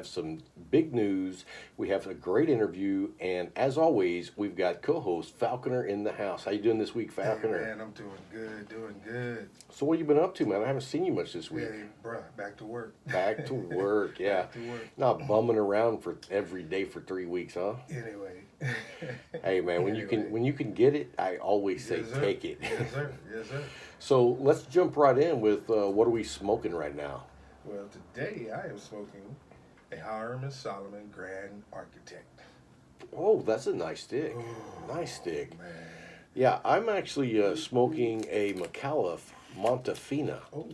some big news. We have a great interview, and as always, we've got co-host Falconer in the house. How you doing this week, Falconer? Hey, man, I'm doing good. So what have you been up to, man? I haven't seen you much this week. Yeah, bruh, back to work. Back to work, yeah. Back to work. Not bumming around for every day for 3 weeks, huh? Anyway. Hey, man, when you can get it, I always say Yes, sir. take it. Yes, sir. Yes, sir. So let's jump right in with what are we smoking right now? Well, today I am smoking a Hiram and Solomon Grand Architect. Oh, that's a nice stick. Oh, Nice stick. man. Yeah, I'm actually smoking a McAuliffe Montefina. Oh,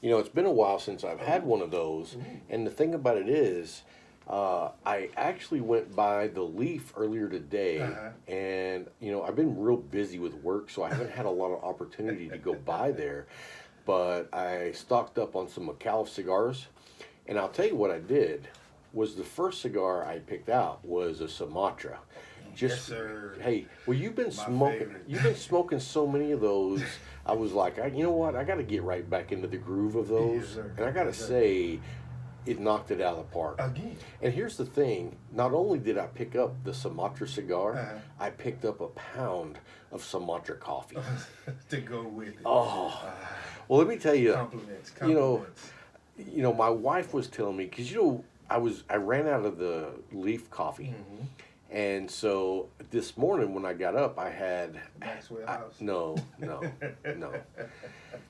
You know, it's been a while since I've had one of those, Ooh. and the thing about it is, I actually went by the Leaf earlier today, and you know, I've been real busy with work, so I haven't had a lot of opportunity to go by there. But I stocked up on some McAuliffe cigars, and I'll tell you what I did was the first cigar I picked out was a Sumatra. yes, sir. Hey, well, you've been My smoking. favorite. You've been smoking so many of those. I was like, you know what? I got to get right back into the groove of those, Yes, sir. and I got to Yes, sir. say, it knocked it out of the park. Again. And here's the thing: not only did I pick up the Sumatra cigar, Uh-huh. I picked up a pound of Sumatra coffee. To go with it. Oh, Ah, well, let me tell you. compliments. You know, Compliments. my wife was telling me because I ran out of the Leaf coffee. Mhm. And so this morning when I got up, I had Maxwell House. no.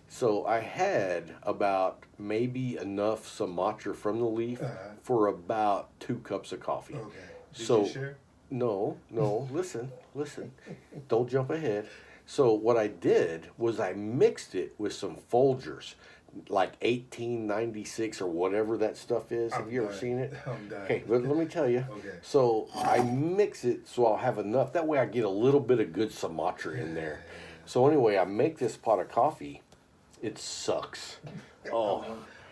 So I had about maybe enough Sumatra from the Leaf Uh-huh. for about 2 cups of coffee. Okay. Did So you share? no, listen, don't jump ahead. So what I did was I mixed it with some Folgers, like 1896 or whatever that stuff is. Have you ever seen it? I'm dying. Okay, let me tell you. Okay. So I mix it so I'll have enough. That way I get a little bit of good Sumatra in there. So anyway, I make this pot of coffee. It sucks. Oh,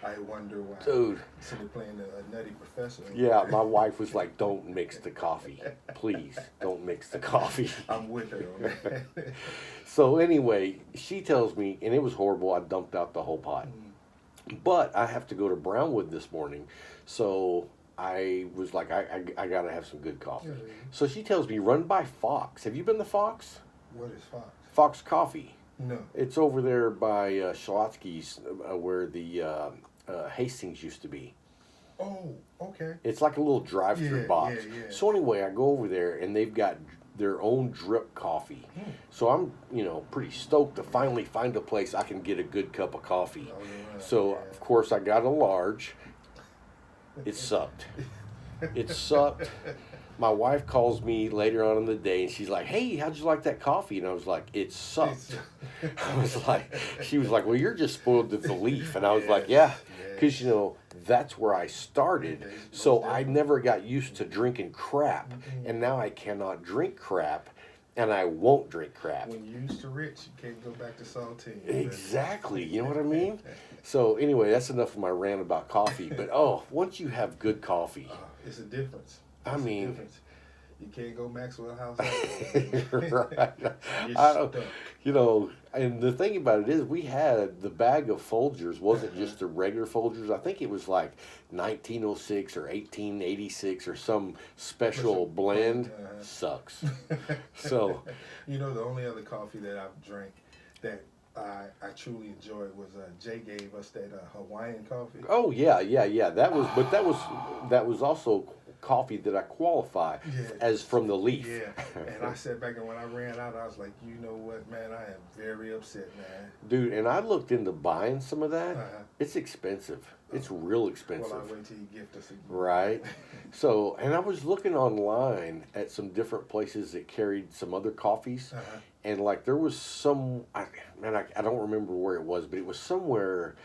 I wonder why. dude. So they're playing a nutty professor. Yeah, my wife was like, "Don't mix the coffee, please. Don't mix the coffee." I'm with her on that. So anyway, she tells me, and it was horrible. I dumped out the whole pot. But I have to go to Brownwood this morning, so I was like, I gotta have some good coffee. Yeah. So she tells me, run by Fox. Have you been to Fox? What is Fox? Fox Coffee. No. It's over there by Schlotsky's, where the Hastings used to be. Oh, okay. It's like a little drive-through Yeah, box. yeah. So anyway, I go over there, and they've got their own drip coffee. So I'm, pretty stoked to finally find a place I can get a good cup of coffee. Oh, yeah. So, Yeah. of course, I got a large. It sucked. It sucked. My wife calls me later on in the day, and she's like, "Hey, how'd you like that coffee?" And I was like, "It sucked." I was like, she was like, "Well, you're just spoiled with the Leaf." And I was like, "Yeah, because, that's where I started. So I never got used to drinking crap. And now I cannot drink crap, and I won't drink crap." When you're used to rich, you can't go back to saltine. Exactly. You know what I mean? So anyway, that's enough of my rant about coffee. But once you have good coffee, It's a difference. I It's a mean- difference. You can't go Maxwell House. right? You're I don't, stuck. and the thing about it is, we had the bag of Folgers wasn't just the regular Folgers. I think it was like 1906 or 1886 or some special blend. Sucks. So The only other coffee that I've drank that I truly enjoyed was Jay gave us that Hawaiian coffee. oh yeah. That was also coffee that I qualify Yeah. as from the Leaf. Yeah, and I sat back and when I ran out, I was like, you know what, man, I am very upset, man. Dude, and I looked into buying some of that. Uh-huh. It's expensive. It's real expensive. Well, I wait till you gift us again. Right. So, and I was looking online at some different places that carried some other coffees, Uh-huh. and like there was some, I don't remember where it was, but it was somewhere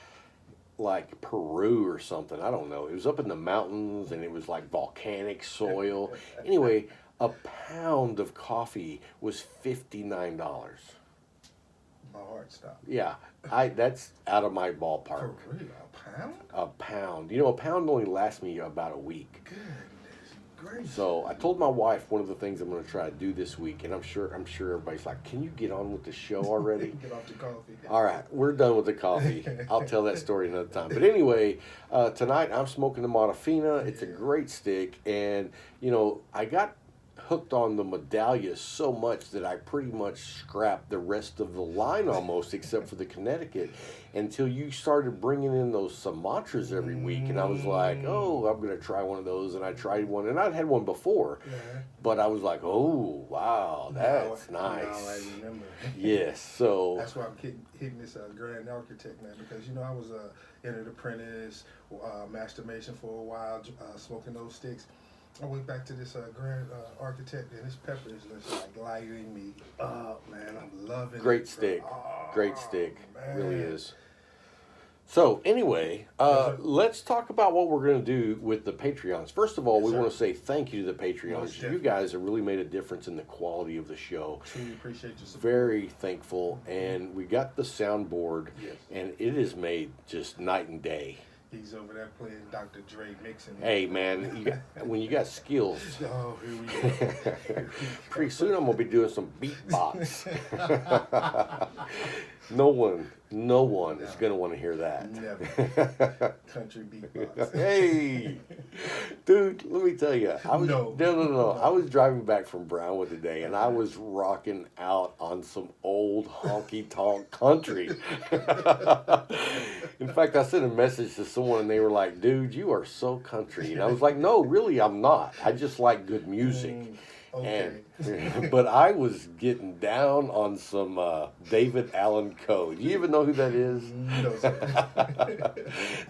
like Peru or something. I don't know. It was up in the mountains, and it was like volcanic soil. Anyway, a pound of coffee was $59. My heart stopped. Yeah, that's out of my ballpark. For real, a pound? A pound. A pound only lasts me about a week. Goodness great. So I told my wife one of the things I'm going to try to do this week, and I'm sure everybody's like, "Can you get on with the show already?" Get off the coffee. All right, we're done with the coffee. I'll tell that story another time. But anyway, tonight I'm smoking the Modafina. It's a great stick, and I got hooked on the Medallia so much that I pretty much scrapped the rest of the line almost, except for the Connecticut, until you started bringing in those Sumatras every week, and I was like, oh, I'm gonna try one of those, and I tried one, and I'd had one before, but I was like, oh wow, that's nice. Now I remember. Yes, so that's why I'm hitting this Grand Architect now, because I was entered apprentice, masturbation for a while, smoking those sticks. I went back to this Grand Architect, and this pepper is just like lighting me up, man. I'm loving it. Great stick. Great stick. Man. Really is. So anyway, let's talk about what we're going to do with the Patreons. First of all, we want to say thank you to the Patreons. You guys have really made a difference in the quality of the show. Truly appreciate your support. Very thankful. And we got the soundboard, and it is made just night and day. He's over there playing Dr. Dre mixing. Hey, man, when you got skills. Oh, here we go. Pretty soon I'm going to be doing some beatbox. No one is going to want to hear that. Never. Country beatbox. Hey, dude, let me tell you. No. I was driving back from Brownwood today, and I was rocking out on some old honky-tonk country. In fact, I sent a message to someone, and they were like, dude, you are so country. And I was like, no, really, I'm not. I just like good music. Okay. But I was getting down on some David Allan Coe. Do you even know who that is? No, sir.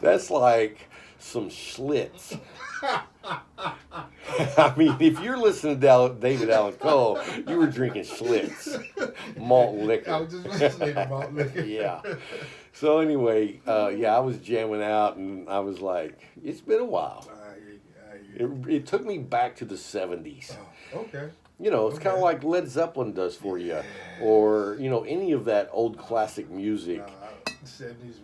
That's like some Schlitz. I mean, if you're listening to David Allan Coe, you were drinking Schlitz, malt liquor. I was just listening to malt liquor. Yeah. So anyway, I was jamming out, and I was like, it's been a while. It took me back to the 70s. Oh, okay. It's kind of like Led Zeppelin does for you, or any of that old classic music. The 70s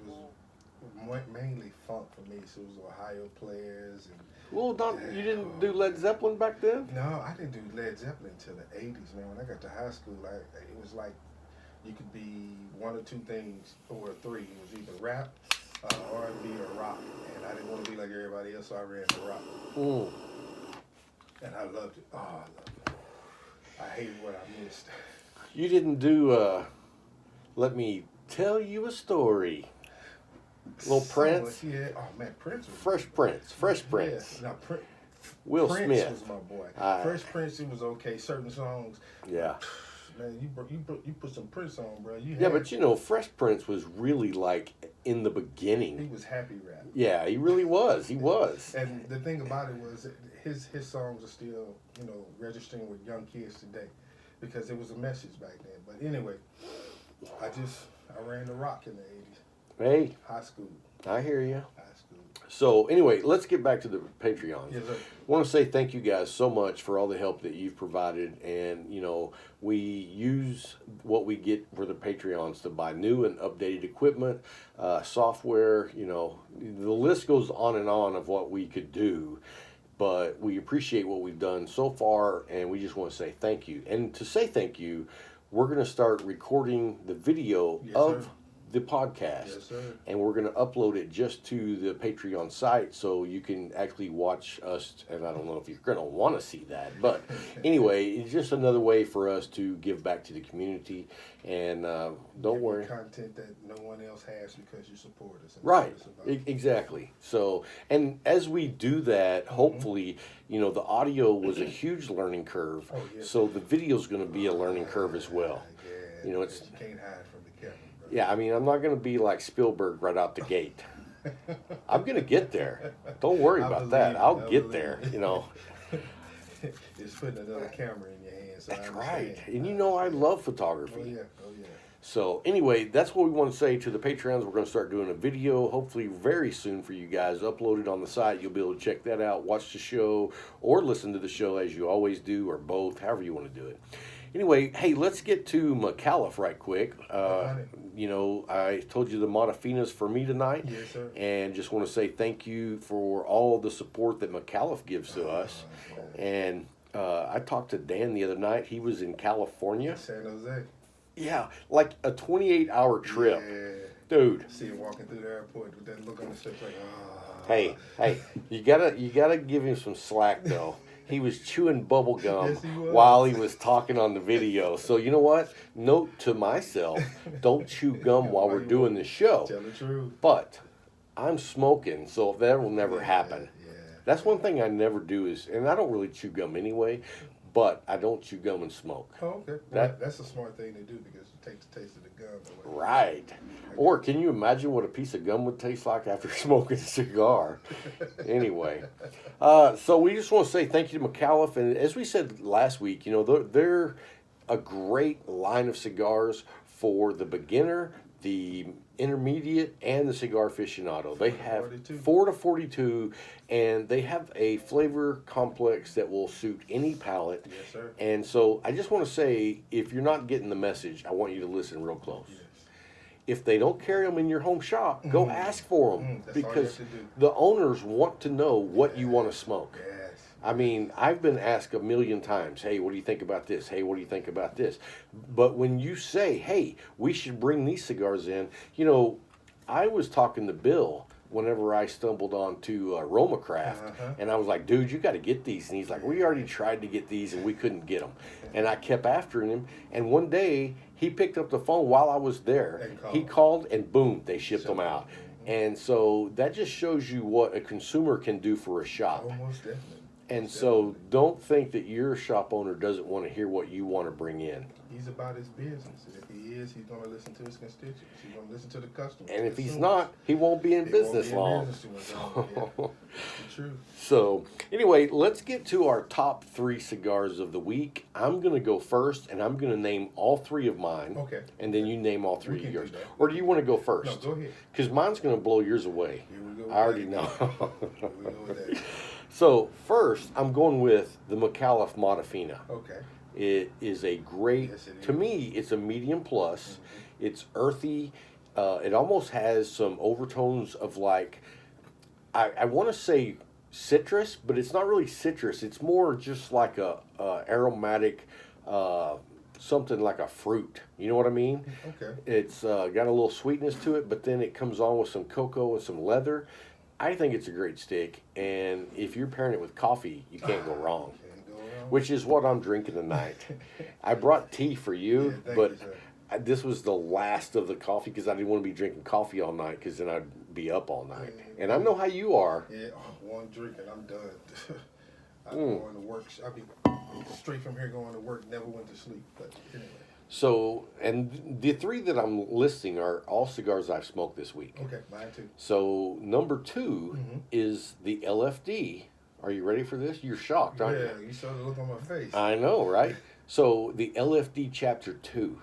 was mainly funk for me, so it was Ohio Players. You didn't do Led Zeppelin back then? No, I didn't do Led Zeppelin until the 80s, man. When I got to high school, it was like you could be one or two things, or three. It was either rap, R&B, or rock. And I didn't want to be like everybody else, so I ran to rock. And I loved it. Oh, I loved it. I hated what I missed. You didn't do, let me tell you a story. Little Prince? Yeah. Oh, man, Prince was... Fresh Prince. Yeah. No, Will Prince Smith was my boy. Fresh Prince, it was okay. Certain songs. Yeah. Man, you put some Prince on, bro. But Fresh Prince was really like in the beginning. He was happy rap. Yeah, he really was. He was. And the thing about it was his songs are still, registering with young kids today, because it was a message back then. But anyway, I ran the rock in the 80s. Hey. High school. I hear you. High school. So anyway, let's get back to the Patreons. Yes, sir. I want to say thank you guys so much for all the help that you've provided, and we use what we get for the Patreons to buy new and updated equipment, software. The list goes on and on of what we could do, but we appreciate what we've done so far, and we just want to say thank you. And to say thank you, we're going to start recording the video of the podcast. Yes, sir. And we're going to upload it just to the Patreon site, so you can actually watch us. And I don't know if you're going to want to see that, but anyway, it's just another way for us to give back to the community. And don't worry, content that no one else has because you support us. Right, exactly. So, and as we do that, hopefully, the audio was a huge learning curve. Oh, yes. So the video is going to be a learning curve as well. Yeah, you can't hide from the camera. Yeah, I mean, I'm not going to be like Spielberg right out the gate. I'm going to get there. Don't worry about that. I'll get there, It's putting another camera in your hand. So that's right. And I love photography. Oh, yeah. So anyway, that's what we want to say to the Patreons. We're going to start doing a video, hopefully very soon for you guys, uploaded on the site. You'll be able to check that out, watch the show, or listen to the show as you always do, or both, however you want to do it. Anyway, hey, let's get to McAuliffe right quick. Alright. I told you the Montefina's for me tonight. Yes, sir. And just want to say thank you for all the support that McAuliffe gives to us. And I talked to Dan the other night. He was in California. San Jose. Yeah, like a 28-hour trip. Yeah. Dude. See him walking through the airport with that look on his face like, ah. Hey, you gotta give him some slack though. He was chewing bubble gum Yes, he was. while he was talking on the video. So you know what? Note to myself, don't chew gum while we're doing the show. Tell the truth. But I'm smoking, so that will never happen. Yeah. That's one thing I never do is, and I don't really chew gum anyway, but I don't chew gum and smoke. Oh, okay. That's a smart thing to do because you take the taste of the gum away. Right. Or can you imagine what a piece of gum would taste like after smoking a cigar? Anyway, so we just want to say thank you to McAuliffe. And as we said last week, they're a great line of cigars for the beginner, the intermediate, and the cigar aficionado. They have 42. 4 to 42, and they have a flavor complex that will suit any palate. Yes, sir. And so I just want to say, if you're not getting the message, I want you to listen real close. Yes. If they don't carry them in your home shop, go ask for them That's all you because have to do. the owners want to know what you want to smoke. Yes. I mean, I've been asked a million times, hey, what do you think about this? Hey, what do you think about this? But when you say, hey, we should bring these cigars in, I was talking to Bill whenever I stumbled onto Roma Craft, and I was like, dude, you got to get these. And he's like, we already tried to get these, and we couldn't get them. And I kept after him, and one day, he picked up the phone while I was there. He called, and boom, they shipped them out. And so that just shows you what a consumer can do for a shop. Almost definitely. And so don't think that your shop owner doesn't want to hear what you want to bring in. He's about his business. And if he is, he's going to listen to his constituents. He's going to listen to the customers. And if he's not, he won't be in business long. True. So anyway, let's get to our top 3 cigars of the week. I'm going to go first, and I'm going to name all 3 of mine. Okay. And then you name all 3 We of can yours. do that. Or do you want to go first? No, go ahead. Because mine's going to blow yours away. Here we go. I already know. Here we go with that. So first, I'm going with the McAuliffe Montefina. Okay. It is a great, Yes, it is. to me, it's a medium plus. It's earthy. It almost has some overtones of like, I want to say citrus, but it's not really citrus. It's more just like a aromatic, something like a fruit. You know what I mean? Okay. It's got a little sweetness to it, but then it comes on with some cocoa and some leather. I think it's a great stick, and if you're pairing it with coffee, you can't go wrong. Can't go wrong. Which is what I'm drinking tonight. I brought tea for you, Yeah, thank but you, sir. this was the last of the coffee because I didn't want to be drinking coffee all night because then I'd be up all night. And I know how you are. Yeah, one drink and I'm done. I'm going to work. I'll be straight from here going to work, never went to sleep. But anyway. So, and the 3 that I'm listing are all cigars I've smoked this week. Okay, mine too. So, number 2 is the LFD. Are you ready for this? You're shocked, aren't you? Yeah, you saw the look on my face. I know, right? So, the LFD Chapter 2.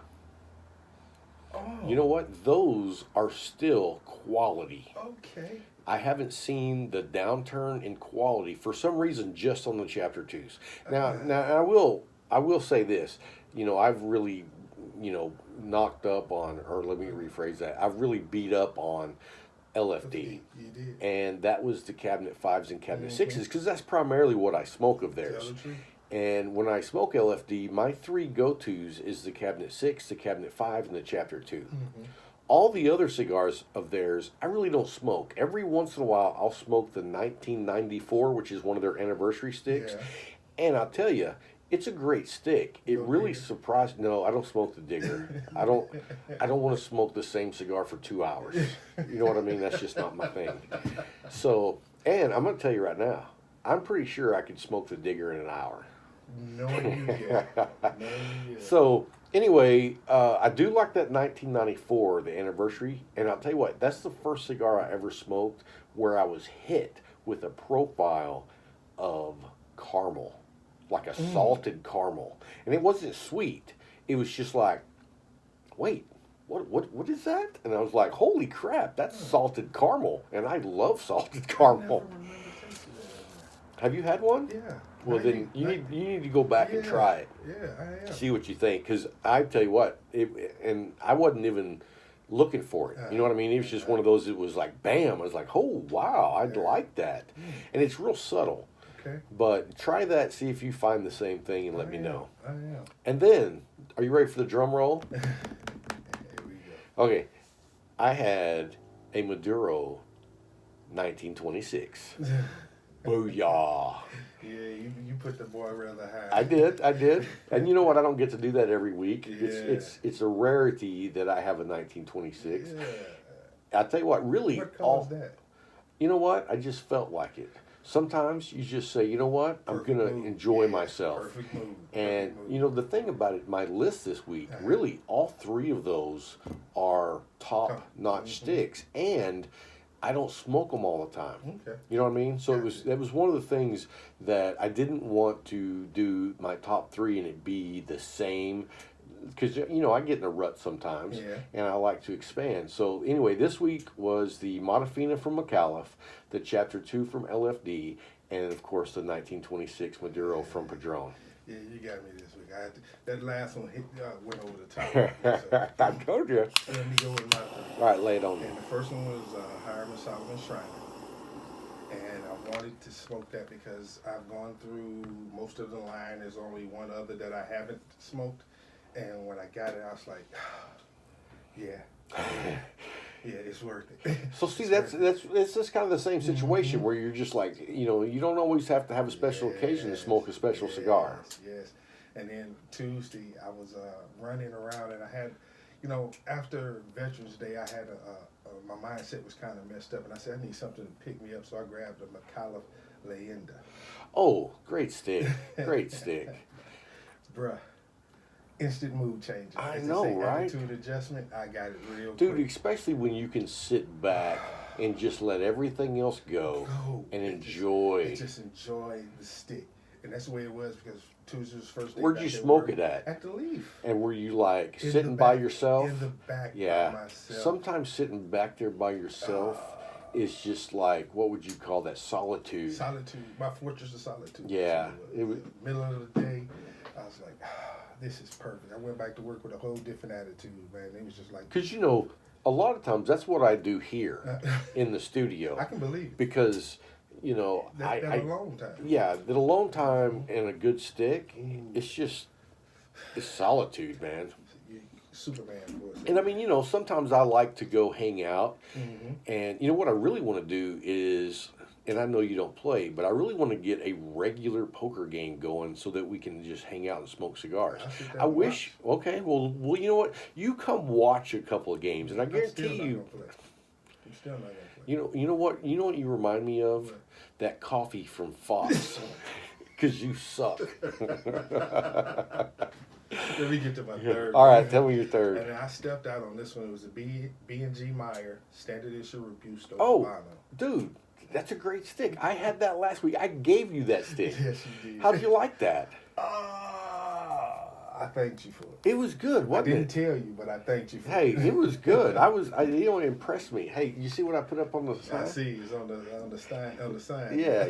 Oh. You know what? Those are still quality. Okay. I haven't seen the downturn in quality for some reason just on the Chapter 2s. Now I will say this. I've really, knocked up on, or let me rephrase that. I've really beat up on LFD. You did. And that was the Cabinet 5s and Cabinet 6s because that's primarily what I smoke of theirs. Tell the truth. And when I smoke LFD, my 3 go-tos is the Cabinet 6, the Cabinet 5, and the Chapter 2. All the other cigars of theirs, I really don't smoke. Every once in a while, I'll smoke the 1994, which is one of their anniversary sticks. Yeah. And I'll tell you, it's a great stick. It really surprised. No, I don't smoke the Digger. I don't want to smoke the same cigar for 2 hours. You know what I mean? That's just not my thing. So, and I'm going to tell you right now, I'm pretty sure I could smoke the Digger in an hour. No, you get. So anyway, I do like that 1994, the anniversary, and I'll tell you what, that's the first cigar I ever smoked where I was hit with a profile of caramel, like a salted caramel, and it wasn't sweet. It was just like, wait, what is that? And I was like, holy crap, that's salted caramel, and I love salted caramel. Have you had one? Yeah. Well, then you need to go back and try it. Yeah, I am. See what you think, because I tell you what, and I wasn't even looking for it. You know what I mean? It was just one of those. It was like bam. I was like, oh wow, I'd like that, and it's real subtle. Okay. But try that. See if you find the same thing, and let me know. I am. And then, are you ready for the drum roll? Here we go. Okay, I had a Maduro 1926. Booyah. Yeah, you put the boy rather high. I did, and you know what? I don't get to do that every week. Yeah. It's a rarity that I have a 1926. Yeah. I tell you what, really, What caused that? You know what? I just felt like it. Sometimes you just say, you know what? I'm Perfect gonna mood. enjoy myself. Perfect mood. And Perfect mood. you know the thing about it, my list this week, really, all three of those are top-notch sticks, and I don't smoke them all the time. Okay. You know what I mean? So that was one of the things that I didn't want to do my top three and it be the same, because you know I get in a rut sometimes, and I like to expand. So anyway, this week was the Modafina from McAuliffe, the Chapter 2 from LFD, and of course the 1926 Maduro from Padron. Yeah, you got me this week. That last one went over the top. So, I told you. let me go with my three. All right, lay it on me. And the first one was Hiram Solomon Shriner. And I wanted to smoke that because I've gone through most of the line. There's only one other that I haven't smoked. And when I got it, I was like, yeah, it's worth it. So see, it's just kind of the same situation where you're just like, you know, you don't always have to have a special occasion to smoke a special cigar. Yes. And then Tuesday, I was running around, and I had, you know, after Veterans Day, I had my mindset was kind of messed up, and I said I need something to pick me up, so I grabbed a McAuliffe Leyenda. Oh, great stick, great stick. Bruh. Instant mood change. I know, right? Attitude adjustment. I got it real Dude, quick. especially when you can sit back and just let everything else go and enjoy. Just enjoy the stick. And that's the way it was because Tuesday was first day. Where'd you smoke it at? At the Leaf. And were you like sitting by yourself? In the back yeah. by myself. Sometimes sitting back there by yourself is just like, what would you call that? Solitude. Solitude. My fortress of solitude. Yeah. It was middle of the day. I was like, this is perfect. I went back to work with a whole different attitude, man. It was just like... Because, you know, a lot of times that's what I do here in the studio. I can believe it. Because, you know... That alone time. Yeah, that alone time and a good stick, it's solitude, man. Superman voice. And I mean, you know, sometimes I like to go hang out. And, you know, what I really want to do is... And I know you don't play, but I really want to get a regular poker game going so that we can just hang out and smoke cigars. I wish. Okay, well, you know what? You come watch a couple of games, and I guarantee you. I'm still not gonna play. You know what you remind me of? What? That coffee from Fox, because you suck. Let me get to my third. All right, tell me your third. And I stepped out on this one. It was a B&G Meyer Standard Issue Robusto. Oh, dude. That's a great stick. I had that last week. I gave you that stick. Yes, you did. How'd you like that? I thanked you for it. It was good, wasn't it? I didn't tell you, but I thanked you for it. Hey, it was good. You know, it impressed me. Hey, you see what I put up on the sign? I see. It's on the sign. Yeah.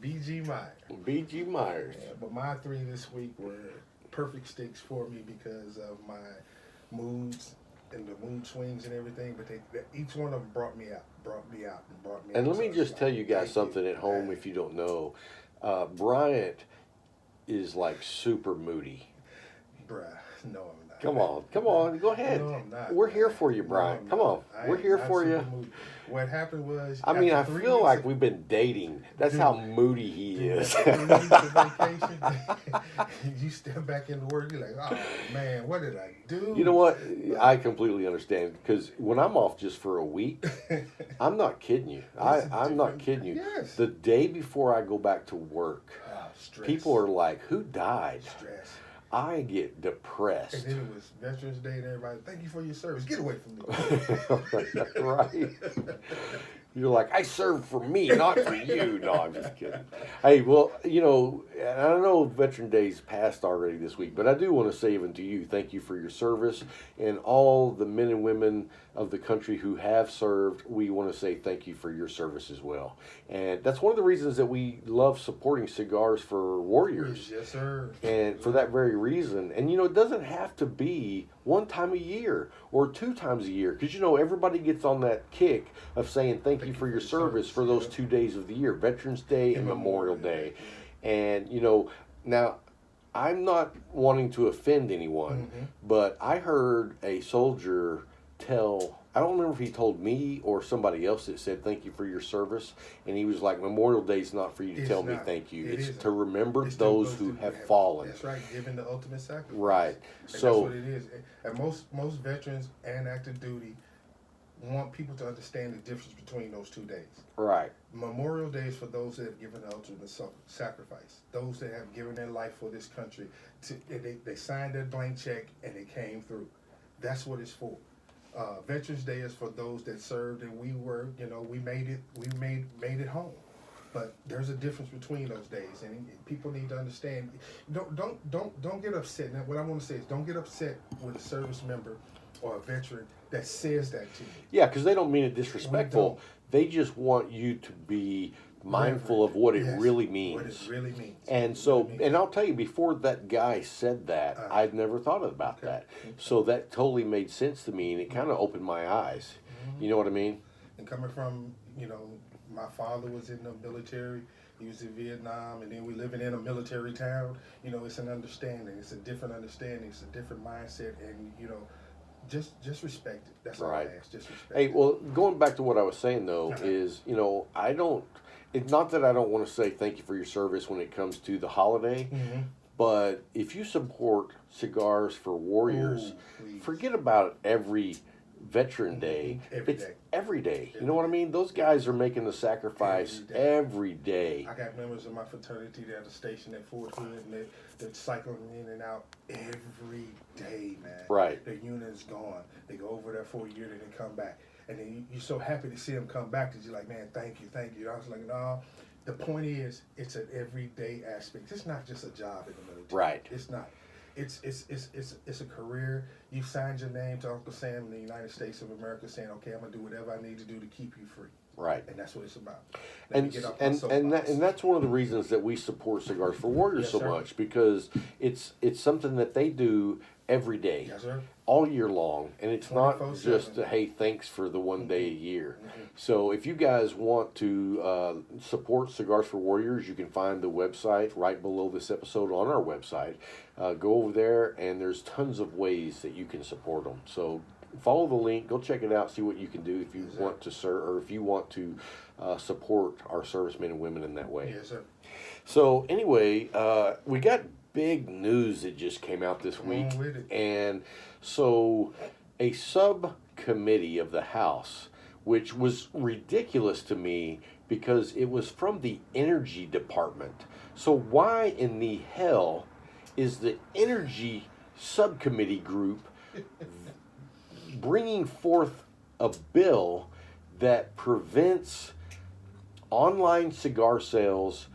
B.G. Meyer. B.G. Myers. Yeah, but my three this week were perfect sticks for me because of my moods and the mood swings and everything, but each one of them brought me out. And let me just tell you guys something at home if you don't know. Bryant is like super moody. Bruh, no I'm not. Come on, go ahead. No, I'm not. We're here for you, Bryant. Come on, we're here for you. What happened was... I mean, I feel like we've been dating. That's how moody he is. Vacation, you step back into work, you're like, oh, man, what did I do? You know what? I completely understand. Because when I'm off just for a week, I'm not kidding you. I'm not kidding you. Yes. The day before I go back to work, people are like, who died? Stress. I get depressed. And then it was Veterans Day and everybody, thank you for your service. Get away from me. Right. You're like, I served for me, not for you. No, I'm just kidding. Hey, well, you know, and I know Veteran Day's passed already this week, but I do want to say even to you, thank you for your service, and all the men and women of the country who have served. We want to say thank you for your service as well, and that's one of the reasons that we love supporting Cigars for Warriors. Yes, sir. And for that very reason, and it doesn't have to be one time a year or 2 times a year, because everybody gets on that kick of saying thank you for your service for those 2 days of the year, Veterans Day and Memorial Day. And now I'm not wanting to offend anyone, but I heard a soldier I don't remember if he told me or somebody else that said thank you for your service, and he was like, Memorial Day's not for you to tell me thank you. It's to remember those who have fallen. That's right, giving the ultimate sacrifice. Right. And so that's what it is. And most veterans and active duty want people to understand the difference between those 2 days. Right. Memorial Day is for those that have given the ultimate sacrifice, those that have given their life for this country. They signed their blank check and it came through. That's what it's for. Veterans Day is for those that served, and we were, we made it home. But there's a difference between those days, and people need to understand. Don't get upset. Now, what I want to say is, don't get upset with a service member or a veteran that says that to you. Yeah, because they don't mean it disrespectful. They just want you to be mindful of what it really means. What it really means. And so, and I'll tell you, before that guy said that, I'd never thought about that. So that totally made sense to me, and it kind of opened my eyes. You know what I mean? And coming from, my father was in the military. He was in Vietnam, and then we living in a military town. It's an understanding. It's a different understanding. It's a different mindset, and just respect it. That's all I ask. Just respect it. Hey, well, going back to what I was saying though, is I don't. It's not that I don't want to say thank you for your service when it comes to the holiday, but if you support Cigars for Warriors, forget about every Veteran Day. It's every day. You know what I mean? Those guys are making the sacrifice every day. I got members of my fraternity that are stationed at Fort Hood, and they're cycling in and out every day, man. Right. Their unit's gone. They go over there for a year, then they come back. And then you're so happy to see them come back that you're like, man, thank you. I was like, no. The point is, it's an everyday aspect. It's not just a job in the military. Right. It's not. It's a career. You signed your name to Uncle Sam in the United States of America, saying, okay, I'm gonna do whatever I need to do to keep you free. Right. And that's what it's about. And that's one of the reasons that we support Cigars for Warriors so much, because it's something that they do every day, all year long, and it's not just hey, thanks for the 1 day a year. So if you guys want to support Cigars for Warriors, you can find the website right below this episode on our website. Go over there, and there's tons of ways that you can support them. So follow the link, go check it out, see what you can do if you want to serve, or if you want to support our servicemen and women in that way. Yes, sir. So anyway, we got big news that just came out this week, and so a subcommittee of the House, which was ridiculous to me because it was from the Energy Department. So why in the hell is the Energy Subcommittee group bringing forth a bill that prevents online cigar sales,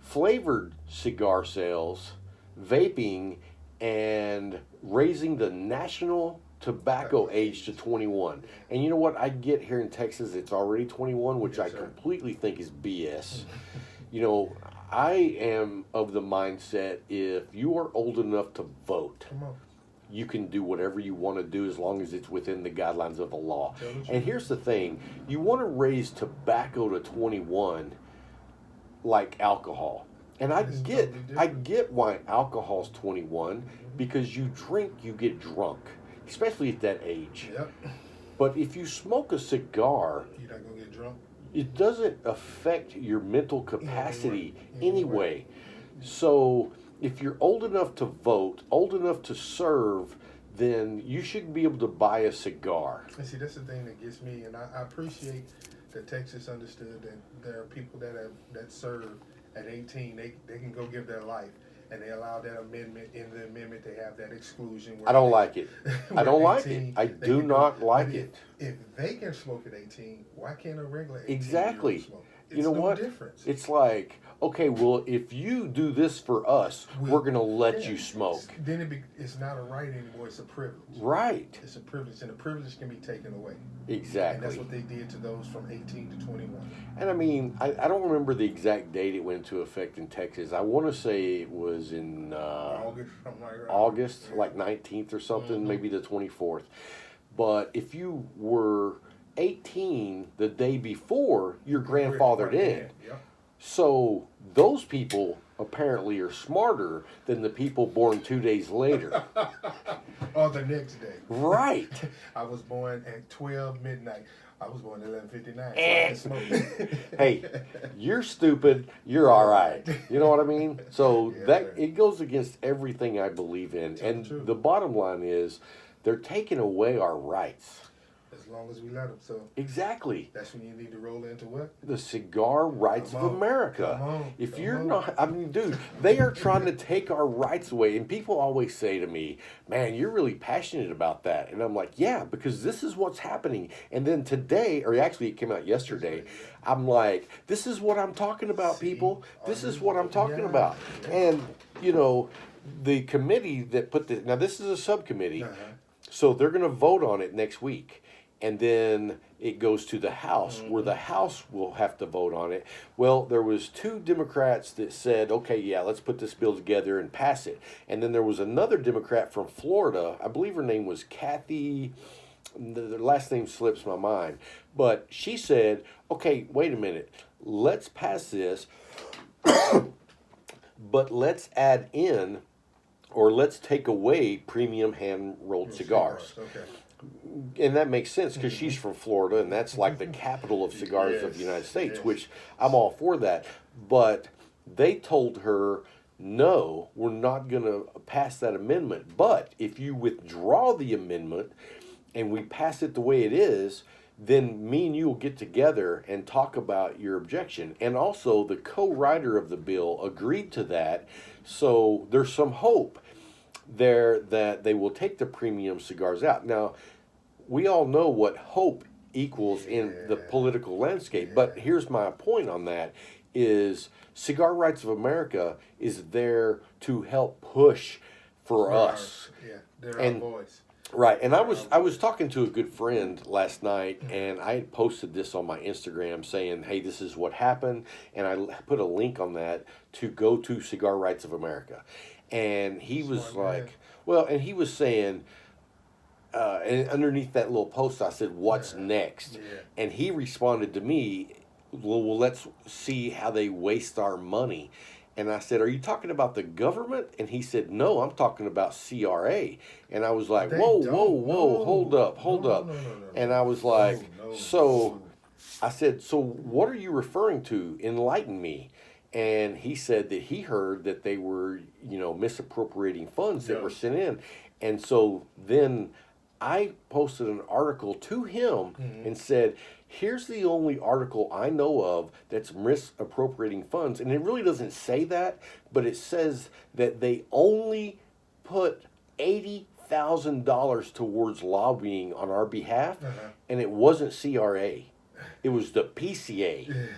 flavored cigar sales, vaping, and raising the national tobacco age to 21. And you know what? I get here in Texas, it's already 21, which I completely think is BS. I am of the mindset, if you are old enough to vote, you can do whatever you want to do as long as it's within the guidelines of the law. And here's the thing, you want to raise tobacco to 21 like alcohol. And I get why alcohol's 21, because you drink, you get drunk, especially at that age. But if you smoke a cigar, you're not going to get drunk. It doesn't affect your mental capacity anyway. So if you're old enough to vote, old enough to serve, then you should be able to buy a cigar. And see, that's the thing that gets me, and I appreciate that Texas understood that there are people that serve at 18, they can go give their life. And they allow that amendment. In the amendment, they have that exclusion. I don't like it. I don't like it. I do not like it. If they can smoke at 18, why can't a regular 18 Exactly. smoke? You know what? Difference. It's like, okay, well, if you do this for us, we're going to let you smoke. Then it's not a right anymore. It's a privilege. Right. It's a privilege, and the privilege can be taken away. Exactly. And that's what they did to those from 18 to 21. And I mean, I don't remember the exact date it went into effect in Texas. I want to say it was in August, something like that. August, like 19th or something, maybe the 24th. But if you were 18 the day before, you're grandfathered in. Yep. So those people apparently are smarter than the people born 2 days later. Or the next day. Right. I was born at 12 midnight. I was born at 11:59, so I can smoke. Hey, you're stupid. You're all right. You know what I mean? So Yeah, that right. it goes against everything I believe in. And True. the bottom line is, they're taking away our rights. As long as we let them. So Exactly. that's when you need to roll into what? The Cigar Rights Come of on. America. Come on. If Come you're on. not, I mean, dude, they are trying to take our rights away. And people always say to me, man, you're really passionate about that. And I'm like, yeah, because this is what's happening. And then today, or actually it came out yesterday, I'm like, this is what I'm talking about, people. This is what I'm talking about. And, you know, the committee that put this, now this is a subcommittee, so they're going to vote on it next week. And then it goes to the House, where the House will have to vote on it. Well, there was 2 Democrats that said, okay, yeah, let's put this bill together and pass it. And then there was another Democrat from Florida, I believe her name was Kathy, the last name slips my mind, but she said, okay, wait a minute, let's pass this, but let's add in, or let's take away premium hand-rolled cigars. Okay. And that makes sense because she's from Florida, and that's like the capital of cigars of the United States, yes. which I'm all for that. But they told her, no, we're not going to pass that amendment. But if you withdraw the amendment and we pass it the way it is, then me and you will get together and talk about your objection. And also, the co-writer of the bill agreed to that, so there's some hope there that they will take the premium cigars out. Now, we all know what hope equals in the political landscape, but here's my point on that is Cigar Rights of America is there to help push for us. Yeah, they're our voice. Right, and I was talking to a good friend last night, and I had posted this on my Instagram saying, hey, this is what happened, and I put a link on that to go to Cigar Rights of America. And he was like, well, and he was saying, and underneath that little post, I said, what's next? Yeah. And he responded to me, well, let's see how they waste our money. And I said, are you talking about the government? And he said, no, I'm talking about CRA. And I was like, whoa, hold up. No. And I was like, I said, so what are you referring to? Enlighten me. And he said that he heard that they were, misappropriating funds that were sent in. And so then I posted an article to him and said, here's the only article I know of that's misappropriating funds. And it really doesn't say that, but it says that they only put $80,000 towards lobbying on our behalf, and it wasn't CRA. It was the PCA.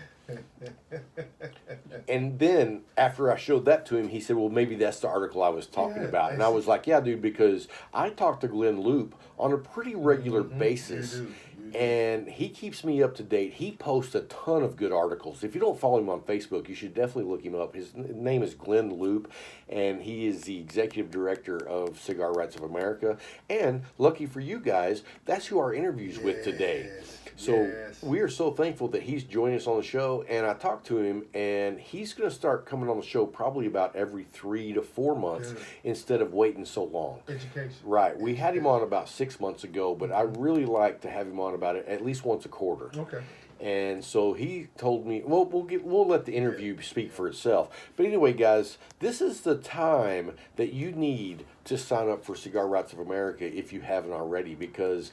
And then after I showed that to him, he said, well, maybe that's the article I was talking about. And I was like, yeah, dude, because I talk to Glynn Loope on a pretty regular basis. You do. And he keeps me up to date. He posts a ton of good articles. If you don't follow him on Facebook, you should definitely look him up. His name is Glynn Loope, and he is the executive director of Cigar Rights of America. And lucky for you guys, that's who our interview's with today. So we are so thankful that he's joining us on the show. And I talked to him, and he's going to start coming on the show probably about every 3 to 4 months instead of waiting so long. Education. Right. We had him on about 6 months ago, but I really like to have him on about it at least once a quarter. Okay. And so he told me, well, we'll let the interview speak for itself. But anyway, guys, this is the time that you need to sign up for Cigar Rights of America if you haven't already, because,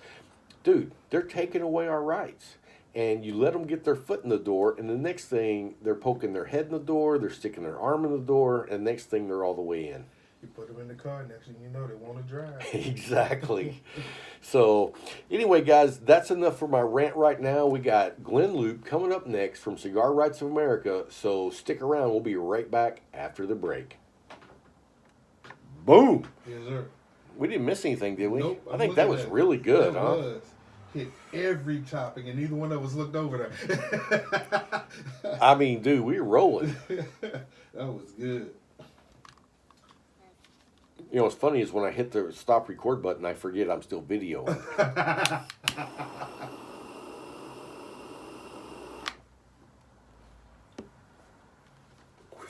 dude, they're taking away our rights. And you let them get their foot in the door, and the next thing, they're poking their head in the door, they're sticking their arm in the door, and next thing, they're all the way in. You put them in the car, next thing you know, they want to drive. Exactly. So, anyway, guys, that's enough for my rant right now. We got Glynn Loope coming up next from Cigar Rights of America. So, stick around. We'll be right back after the break. Boom. Yes, sir. We didn't miss anything, did we? Nope. I think that was really good, that huh? Was. Hit every topic, and neither one of us looked over there. I mean, dude, we were rolling. That was good. You know, what's funny is when I hit the stop record button, I forget I'm still videoing.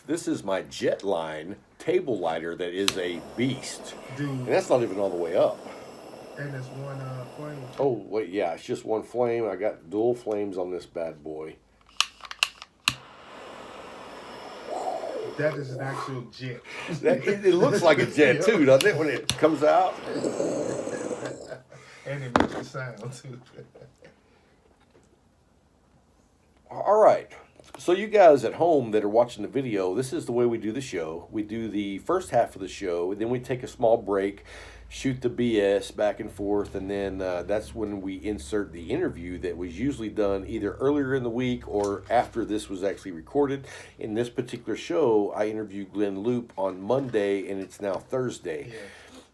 This is my Jetline table lighter that is a beast. Dude. And that's not even all the way up. And there's one flame. Oh, wait, yeah, it's just one flame. I got dual flames on this bad boy. That is an actual jet. It looks like a jet, too, doesn't it, when it comes out? And it makes a sound, too. All right. So you guys at home that are watching the video, this is the way we do the show. We do the first half of the show, and then we take a small break, shoot the BS back and forth, and then that's when we insert the interview that was usually done either earlier in the week or after this was actually recorded. In this particular show, I interviewed Glynn Loope on Monday, and it's now Thursday. Yeah.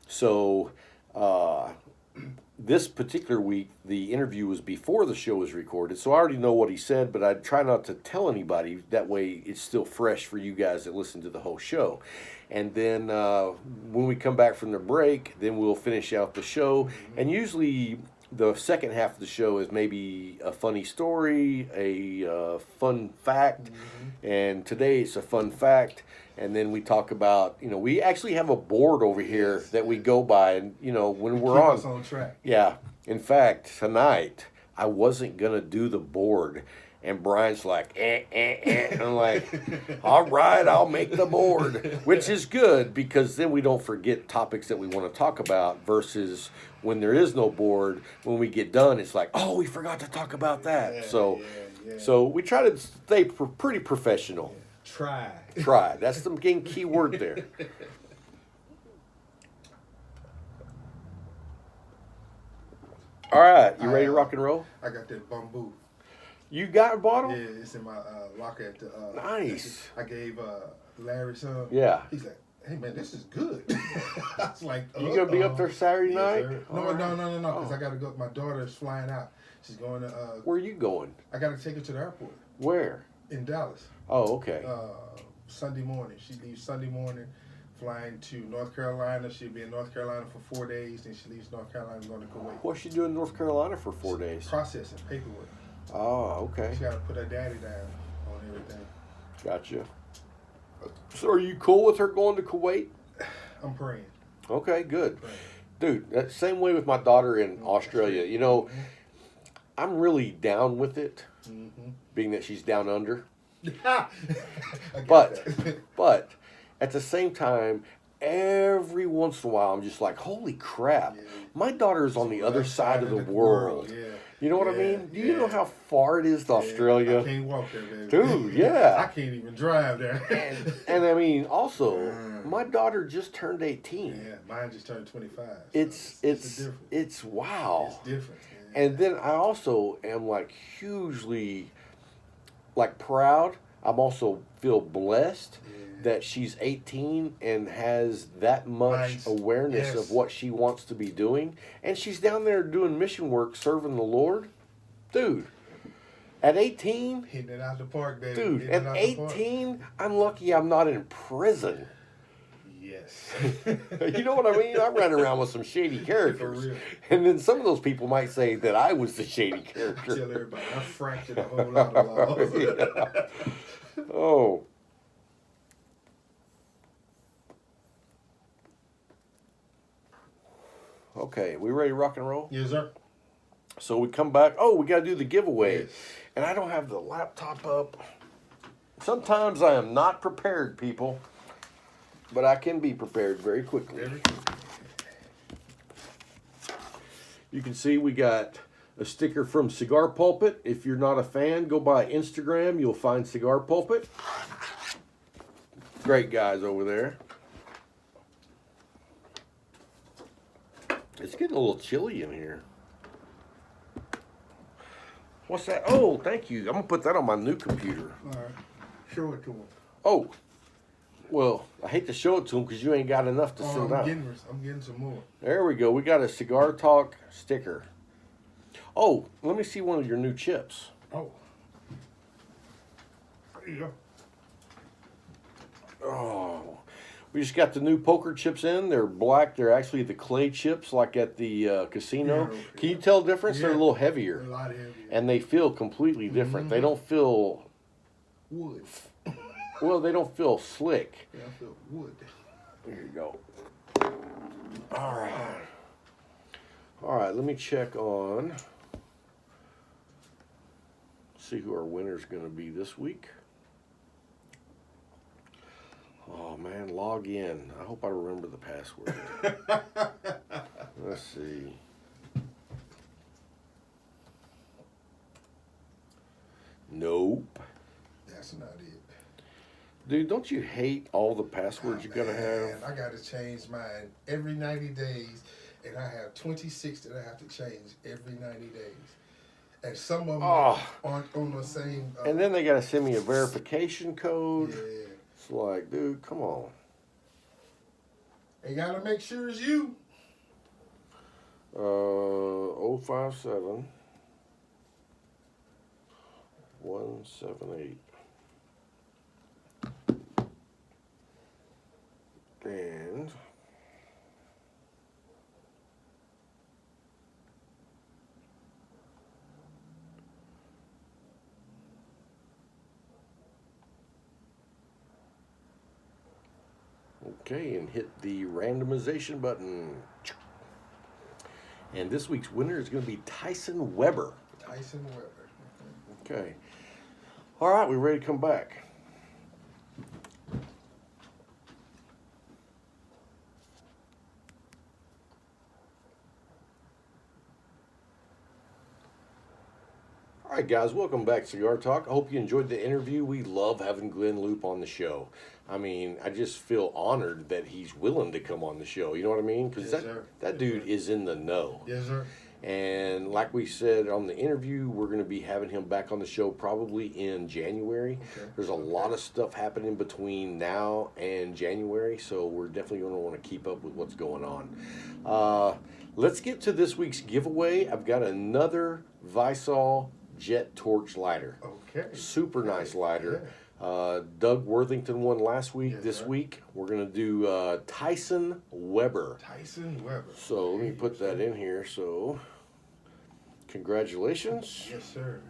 So this particular week, the interview was before the show was recorded, so I already know what he said, but I try not to tell anybody. That way it's still fresh for you guys that listen to the whole show. And then when we come back from the break, then we'll finish out the show. And usually the second half of the show is maybe a funny story, a fun fact. And today it's a fun fact. And then we talk about, you know, we actually have a board over here that we go by. And, you know, when we're Keep us on track. Yeah. In fact, tonight, I wasn't going to do the board. And Brian's like, And I'm like, all right, I'll make the board. Which is good because then we don't forget topics that we want to talk about versus when there is no board. When we get done, it's like, oh, we forgot to talk about that. Yeah, So we try to stay pretty professional. Yeah. Try. Try. That's the key word there. All right, you ready to rock and roll? I got that bamboo. You got a bottle? Yeah, it's in my locker at the. Nice. I gave Larry some. Yeah. He's like, hey man, this is good. I was like, you gonna be up there Saturday night? Sir. No, because I gotta go. My daughter's flying out. She's going to. Where are you going? I gotta take her to the airport. Where? In Dallas. Oh, okay. Sunday morning. She leaves Sunday morning, flying to North Carolina. She'll be in North Carolina for 4 days. Then she leaves North Carolina and going to Kuwait. What's she doing in North Carolina for 4 days? Processing paperwork. Oh, okay. She got to put her daddy down on everything. Gotcha. So are you cool with her going to Kuwait? I'm praying. Okay, good. Praying. Dude, that same way with my daughter in Australia. You know, I'm really down with it, being that she's down under. But at the same time, every once in a while, I'm just like, holy crap, my daughter's on the other side of the world. Yeah. You know what I mean? Do you know how far it is to Australia? I can't walk there, baby. Dude, yeah. I can't even drive there. and I mean, also, my daughter just turned 18. Yeah, mine just turned 25. So It's wow. It's different. Yeah. And then I also am like hugely like proud. I'm also feel blessed that she's 18 and has that much awareness of what she wants to be doing. And she's down there doing mission work, serving the Lord. Dude, at 18... Hitting it out the park, baby. Dude, at 18, I'm lucky I'm not in prison. Yes. You know what I mean? I'm running around with some shady characters. For real. And then some of those people might say that I was the shady character. I tell everybody, I fractured a whole lot of laws. Yeah. Oh. Okay, we ready to rock and roll? Yes, sir. So we come back. Oh, we got to do the giveaway. Yes. And I don't have the laptop up. Sometimes I am not prepared, people. But I can be prepared very quickly. You can see we got a sticker from Cigar Pulpit. If you're not a fan, go by Instagram. You'll find Cigar Pulpit. Great guys over there. It's getting a little chilly in here. What's that? Oh, thank you. I'm going to put that on my new computer. All right. Show it to him. Oh, well, I hate to show it to him because you ain't got enough to send out. I'm getting some more. There we go. We got a Cigar Talk sticker. Oh, let me see one of your new chips. Oh. There you go. Oh, we just got the new poker chips in. They're black. They're actually the clay chips like at the casino. Yeah, Can you tell the difference? yeah. They're a little heavier. A lot heavier. And they feel completely different. They don't feel... Wood. Well, they don't feel slick. Yeah, I feel wood. There you go. All right. All right, let me check on... See who our winner's going to be this week. Oh, man, log in. I hope I remember the password. Let's see. Nope. That's not it. Dude, don't you hate all the passwords you gotta have? I gotta change mine every 90 days, and I have 26 that I have to change every 90 days. And some of them aren't on the same. And then they gotta send me a verification code. Yeah. It's like, dude, come on. They gotta make sure it's you. 057 178. And okay, and hit the randomization button. And this week's winner is going to be Tyson Weber. Tyson Weber. Okay. All right, we ready to come back? All right, guys, welcome back to Cigar Talk. I hope you enjoyed the interview. We love having Glynn Loope on the show. I mean, I just feel honored that he's willing to come on the show. You know what I mean? Because that dude is in the know. Yes, sir. And like we said on the interview, we're going to be having him back on the show probably in January. Okay. There's a lot of stuff happening between now and January, so we're definitely going to want to keep up with what's going on. Let's get to this week's giveaway. I've got another Visol Jet Torch lighter. Okay. Super nice lighter. Yeah. Doug Worthington won last week. Yes, this sir. week, we're going to do Tyson Weber. Tyson Weber. So let me put that in here. So, congratulations. Yes, sir.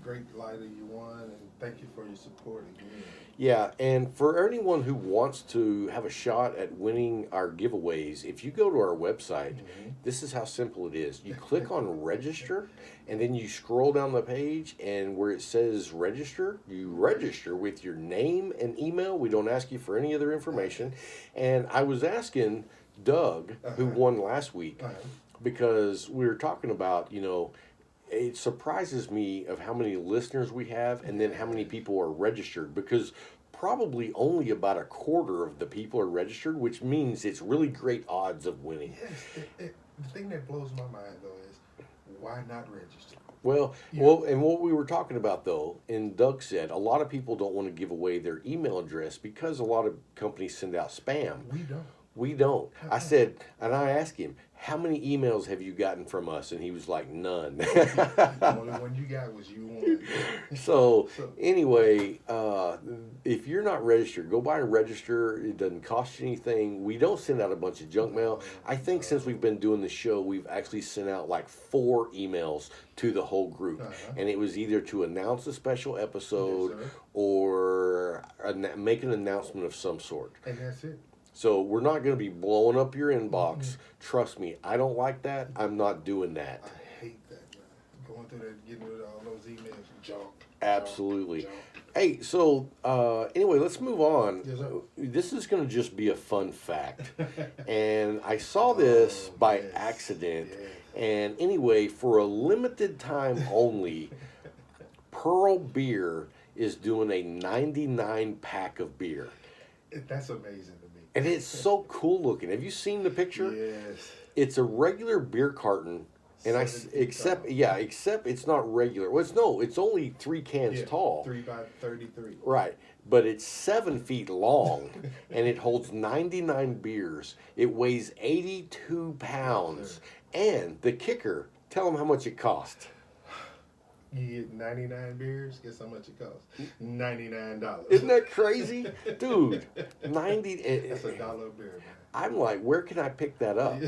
Great lighter you won, and thank you for your support again. Yeah, and for anyone who wants to have a shot at winning our giveaways, if you go to our website, this is how simple it is. You click on register, and then you scroll down the page, and where it says register, you register with your name and email. We don't ask you for any other information. And I was asking Doug, who won last week, because we were talking about, you know, it surprises me of how many listeners we have and then how many people are registered, because probably only about a quarter of the people are registered, which means it's really great odds of winning. Yes, the thing that blows my mind, though, is why not register? Well, and what we were talking about, though, and Doug said, a lot of people don't want to give away their email address because a lot of companies send out spam. We don't. We don't. I said, and I asked him, how many emails have you gotten from us? And he was like, none. The only one you got was you won. So anyway, if you're not registered, go by and register. It doesn't cost you anything. We don't send out a bunch of junk mail. I think since we've been doing the show, we've actually sent out like 4 emails to the whole group. And it was either to announce a special episode or make an announcement of some sort. And that's it. So we're not going to be blowing up your inbox. Trust me, I don't like that. I'm not doing that. I hate that, man. Going through that, getting rid of all those emails and junk. Absolutely. Junk. Hey, so anyway, let's move on. Yes, sir. This is going to just be a fun fact. And I saw this by accident. Yes. And anyway, for a limited time only, Pearl Beer is doing a 99 pack of beer. That's amazing to me. And it's so cool looking. Have you seen the picture? Yes. It's a regular beer carton, and except it's not regular. Well, it's only 3 cans tall. 3 by 33. Right, but it's 7 feet long, and it holds 99 beers. It weighs 82 pounds, and the kicker. Tell them how much it cost. You get 99 beers. Guess how much it costs? $99. Isn't that crazy, dude? 90. That's $1 a beer, man. I'm like, where can I pick that up?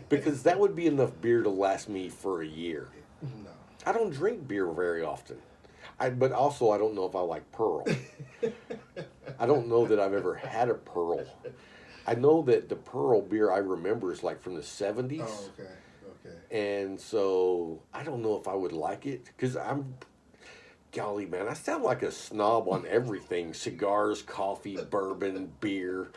Because that would be enough beer to last me for a year. No. I don't drink beer very often. But also, I don't know if I like Pearl. I don't know that I've ever had a Pearl. I know that the Pearl beer I remember is like from the 70s. Oh, okay. And so I don't know if I would like it because golly, man, I sound like a snob on everything: cigars, coffee, bourbon, beer.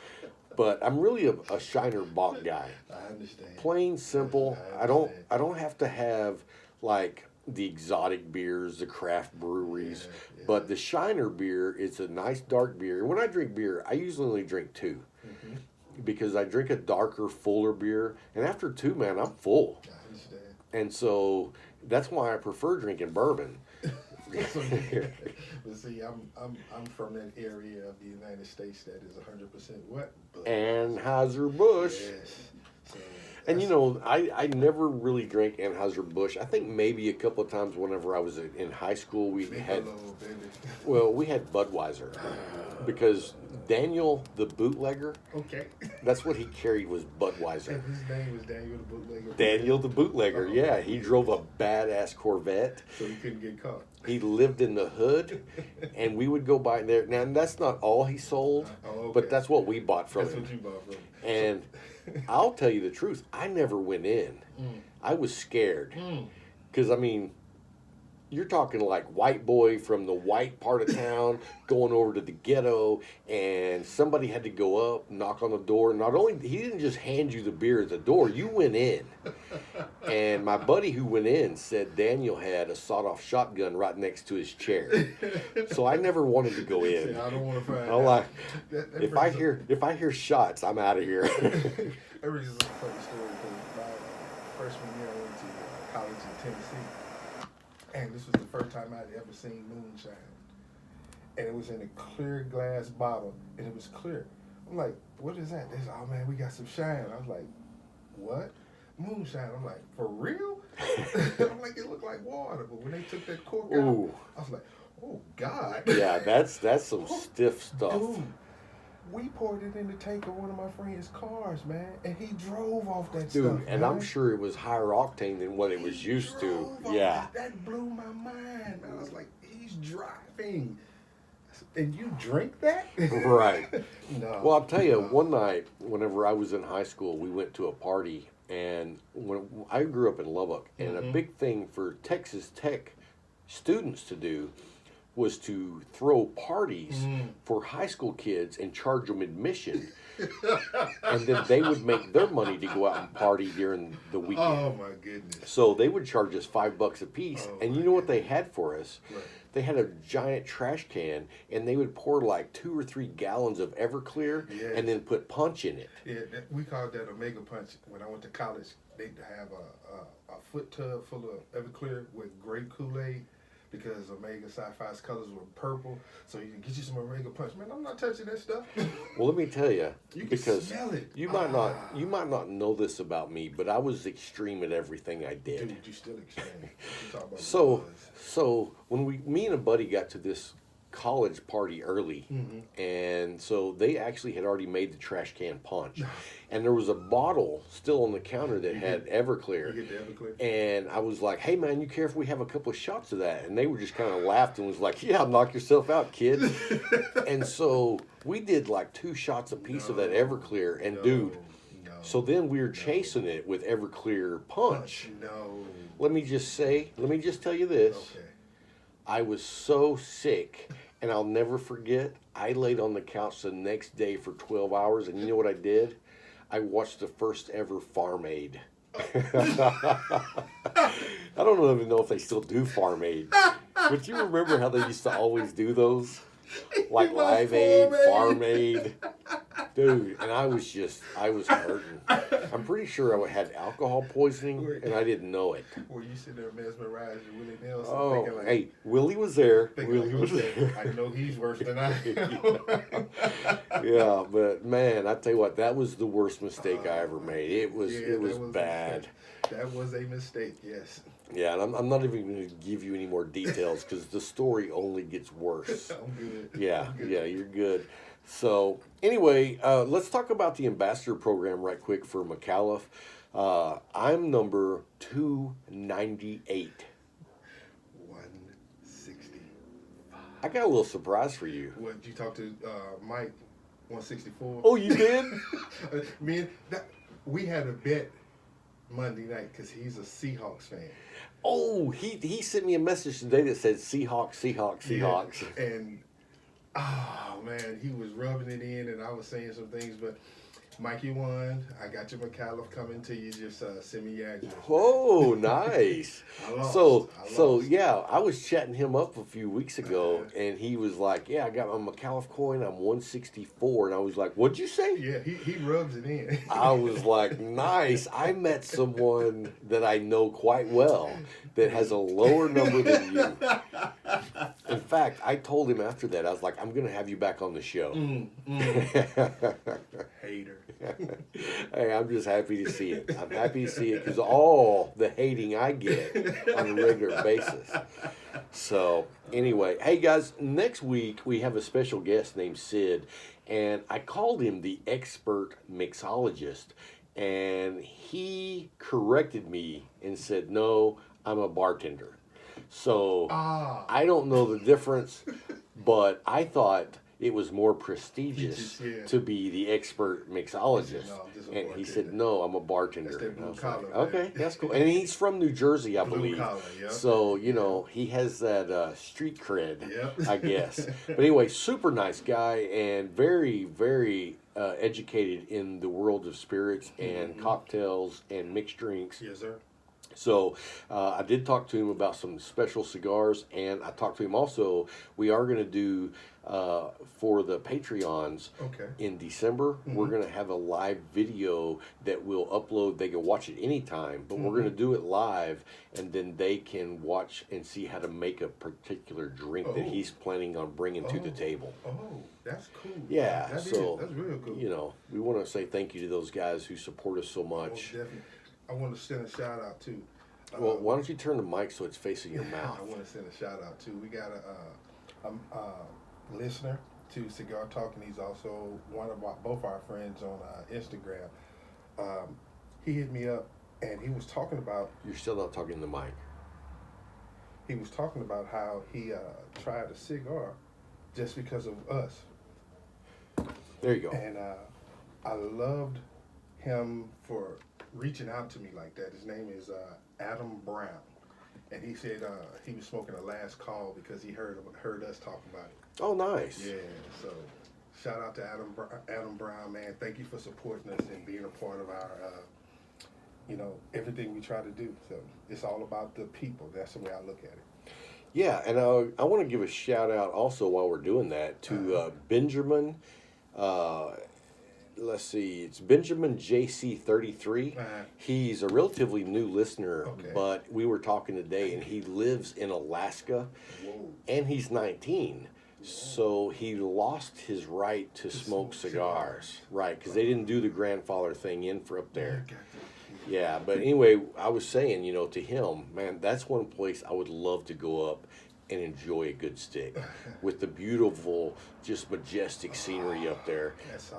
But I'm really a Shiner Bock guy. I understand. Plain simple. I don't have to have like the exotic beers, the craft breweries. Yeah. But the Shiner beer is a nice dark beer. When I drink beer, I usually only drink 2. Mm-hmm. Because I drink a darker, fuller beer, and after 2, man, I'm full. I understand. And so that's why I prefer drinking bourbon. But see, I'm from that area of the United States that is 100% what? Anheuser-Busch. Yes. So and you know, I never really drank Anheuser-Busch. I think maybe a couple of times whenever I was in high school we had Budweiser. Because Daniel the bootlegger, okay, that's what he carried was Budweiser. And his name was Daniel the bootlegger. Daniel the bootlegger, yeah. He drove a badass Corvette. So he couldn't get caught. He lived in the hood, and we would go by there. Now, that's not all he sold, but that's what we bought from him. That's what you bought from him. And I'll tell you the truth, I never went in. I was scared. Because, I mean, you're talking like white boy from the white part of town going over to the ghetto, and somebody had to go up, knock on the door. Not only, he didn't just hand you the beer at the door, you went in. And my buddy who went in said Daniel had a sawed-off shotgun right next to his chair. So I never wanted to go in. I don't want to find I'm out. like, if I hear shots, I'm out of here. That brings us a funny story because my freshman year I went to college in Tennessee. And this was the first time I'd ever seen moonshine. And it was in a clear glass bottle, and it was clear. I'm like, what is that? They said, oh man, we got some shine. I was like, what? Moonshine. I'm like, for real? I'm like, it looked like water. But when they took that cork out, I was like, oh God. Yeah, that's some stiff stuff. Dude, we poured it in the tank of one of my friend's cars, man, and he drove off that stuff. Dude, and man. I'm sure it was higher octane than what it was used to. Yeah. That blew my mind, man. I was like, he's driving. And you drink that? Right. No. Well, I'll tell you, one night, whenever I was in high school, we went to a party, and when I grew up in Lubbock, and a big thing for Texas Tech students to do was to throw parties for high school kids and charge them admission. And then they would make their money to go out and party during the weekend. Oh, my goodness. So they would charge us $5 a piece. And you know what they had for us? Right. They had a giant trash can, and they would pour like 2 or 3 gallons of Everclear and then put punch in it. Yeah, we called that Omega Punch. When I went to college, they'd have a foot tub full of Everclear with grape Kool-Aid. Because Omega Sci-Fi's colors were purple, so you can get you some Omega Punch. Man, I'm not touching that stuff. Well, let me tell you, because smell it. you might not know this about me, but I was extreme at everything I did. Dude, you still extreme. You talk about So when me and a buddy got to this college party early, and so they actually had already made the trash can punch, and there was a bottle still on the counter that had Everclear. You get the Everclear? And I was like, hey man, you care if we have a couple of shots of that? And they were just kind of laughed and was like, yeah, knock yourself out, kid. And so we did like 2 shots a piece of that Everclear, and so then we were chasing it with Everclear punch. Let me just tell you this. Okay. I was so sick, and I'll never forget, I laid on the couch the next day for 12 hours, and you know what I did? I watched the first ever Farm Aid. I don't even know if they still do Farm Aid. But you remember how they used to always do those? Like Live Aid, Farm Aid. Dude, and I was hurting. I'm pretty sure I had alcohol poisoning, and I didn't know it. Were you sitting there mesmerized with Willie Nelson? Oh, like, hey, Willie was there. Willie was there. I know he's worse than I am. Yeah, but man, I tell you what, that was the worst mistake I ever made. It was bad. That was a mistake, yes. Yeah, and I'm not even going to give you any more details because the story only gets worse. I'm good. Yeah, I'm good. yeah, you're good. So anyway, let's talk about the ambassador program right quick for McAuliffe. I'm number 298. 165. I got a little surprise for you. What, you talked to Mike, 164? Oh, you did? We had a bet Monday night because he's a Seahawks fan. Oh, he sent me a message today that said Seahawks. Yeah, and oh man, he was rubbing it in, and I was saying some things, but Mikey won. I got your McAuliffe coming to you. Just send me your address. Oh, nice. I lost. So yeah, I was chatting him up a few weeks ago, and he was like, "Yeah, I got my McAuliffe coin. I'm 164," and I was like, "What'd you say?" Yeah, he rubs it in. I was like, "Nice." I met someone that I know quite well that has a lower number than you. In fact, I told him after that, I was like, "I'm going to have you back on the show." Hater. Hey, I'm just happy to see it. I'm happy to see it because all the hating I get on a regular basis. So anyway, hey guys, next week we have a special guest named Sid, and I called him the expert mixologist, and he corrected me and said, "No, I'm a bartender." So I don't know the difference, but I thought it was more prestigious to be the expert mixologist. And he said, "No, I'm a bartender." And I was like, okay, that's cool. And he's from New Jersey, I believe. So, you know, he has that street cred, I guess. But anyway, super nice guy and very, very educated in the world of spirits and cocktails and mixed drinks. Yes, sir. So I did talk to him about some special cigars, and I talked to him also. We are going to do for the Patreons in December. We're going to have a live video that we'll upload. They can watch it anytime, but we're going to do it live, and then they can watch and see how to make a particular drink that he's planning on bringing to the table. Oh, that's cool. Yeah, that's real cool. You know, we want to say thank you to those guys who support us so much. Definitely. I want to send a shout out too. Well, why don't you turn the mic so it's facing your mouth? I want to send a shout out too. We got a listener to Cigar Talk, and he's also one of both our friends on Instagram. He hit me up, and he was talking about. You're still not talking to the mic. He was talking about how he tried a cigar just because of us. There you go. And I loved him for reaching out to me like that. His name is Adam Brown, and he said he was smoking the last call because he heard us talk about it. Oh, nice. Yeah, so shout out to Adam Brown, man. Thank you for supporting us and being a part of our, everything we try to do. So it's all about the people. That's the way I look at it. Yeah, and I want to give a shout out also while we're doing that to Benjamin. Let's see, it's Benjamin JC33. He's a relatively new listener, but we were talking today, and he lives in Alaska, and he's 19. So he lost his right to smoke cigars, right? Because they didn't do the grandfather thing in for up there. Yeah, but anyway, I was saying, to him, man, that's one place I would love to go up and enjoy a good stick with the beautiful, just majestic scenery up there.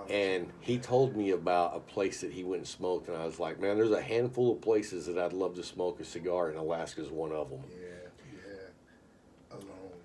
And he told me about a place that he went and smoked, and I was like, man, there's a handful of places that I'd love to smoke a cigar, and Alaska's one of them. Yeah. Alone.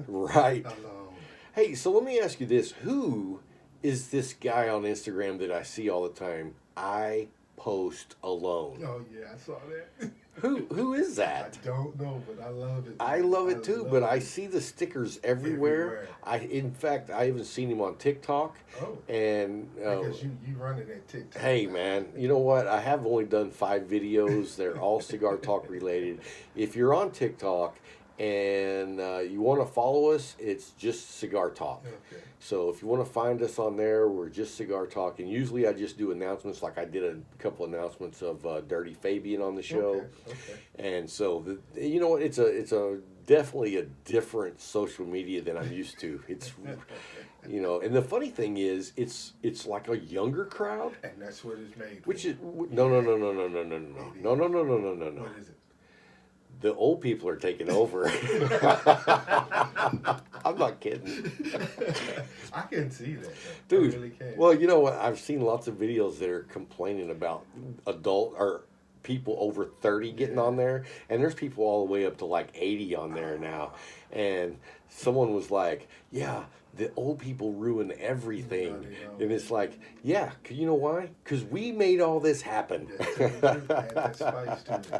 Right. Alone. Hey, so let me ask you this. Who is this guy on Instagram that I see all the time? I post alone. Oh, yeah, I saw that. Who is that? I don't know, but I love it. I love it too, but I see the stickers everywhere. In fact, I even seen him on TikTok. Oh. And because you running that TikTok. Hey man, you know what? I have only done 5 videos. They're all Cigar Talk related. If you're on TikTok and you want to follow us, it's just Cigar Talk. Okay. So if you want to find us on there, we're just Cigar Talk. And usually I just do announcements, like I did a couple announcements of Dirty Fabian on the show. Okay. And so, you know what, it's a definitely a different social media than I'm used to. It's, you know, and the funny thing is, it's like a younger crowd. And that's what it's made. Which is, no. What is it? The old people are taking over. I'm not kidding. I can see that, dude. I really can. Well, you know what? I've seen lots of videos that are complaining about adult or people over 30 getting on there, and there's people all the way up to like 80 on there now. And someone was like, "Yeah, the old people ruin everything," and it's like, "Yeah, you know why? Because we made all this happen." Add that spice to it.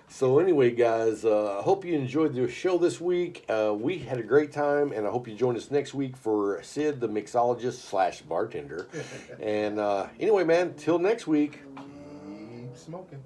So anyway, guys, I hope you enjoyed the show this week. We had a great time, and I hope you join us next week for Sid, the mixologist / bartender. And anyway, man, till next week. Keep smoking.